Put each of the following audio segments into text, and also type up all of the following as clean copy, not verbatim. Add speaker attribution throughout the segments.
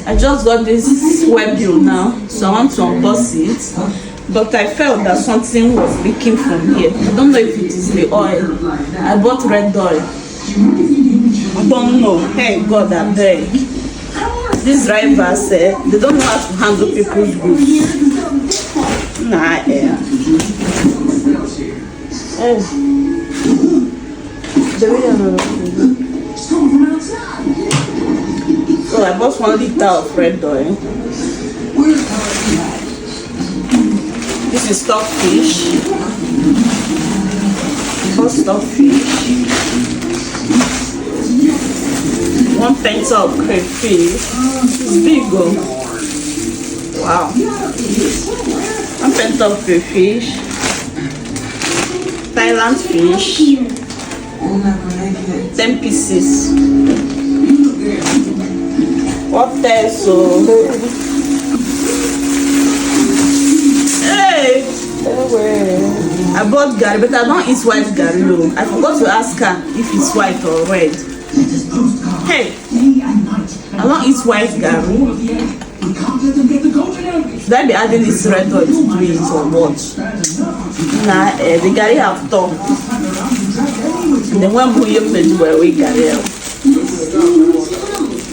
Speaker 1: I just got this Webio now, so I want to unbox it. But I felt that something was leaking from here. I don't know if it is the oil. I bought red oil. I don't know. Hey God, I beg. These drivers, they don't know how to handle people's goods. Nah, So I bought 1 liter of red oil. This is stockfish. Bought stockfish. 1 pint of crayfish. It's big, oh. Wow. 1 pint of crayfish. Thailand fish. 10 pieces. What else? So hey! I bought gari, but I don't eat white gari. I forgot to ask her if it's white or red. Hey! I don't eat white gari. Should I be adding this red oil to do it or what? Nah, the gari have top. Then when we use where we gari out.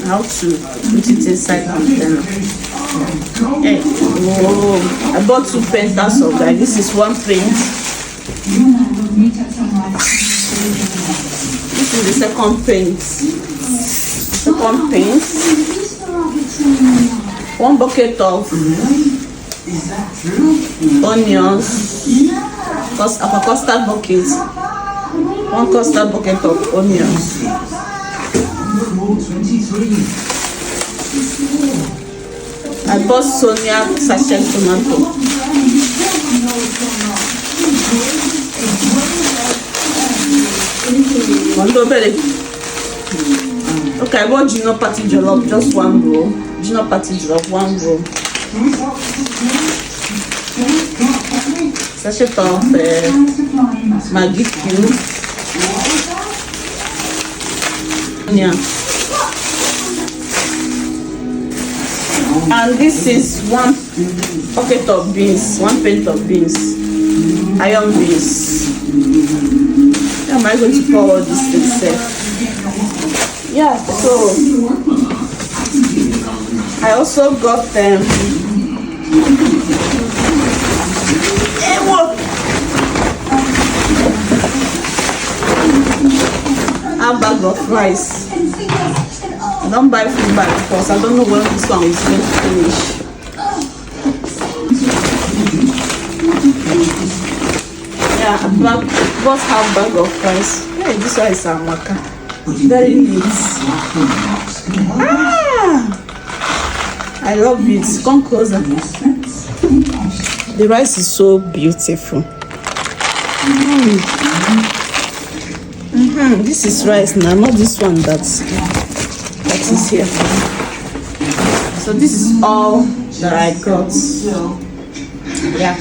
Speaker 1: How to put it inside container. Hey, oh, I bought 2 pentas of that. This is 1 pint. This is the second pint. Second pint. 1 bucket of onions. A custard bucket. 1 custard bucket of onions. I bought Sonia sachet tomato. Okay, I bought Gino Patty Jollof, just 1 roll. Gino Patty Jollof, 1 roll. Sachet of Maggi cube. Yeah. And this is 1 bucket of beans, 1 pint of beans, iron beans. How am I going to pour all this thing? Yeah, so I also got a bag of rice. I don't buy food bag because I don't know when this one is going to finish. Yeah, I bought half bag of rice. Hey, this one is amaka. Very neat. I love it. Come closer. The rice is so beautiful. This is rice now, not this one that is here. So this is all that I got. Yeah.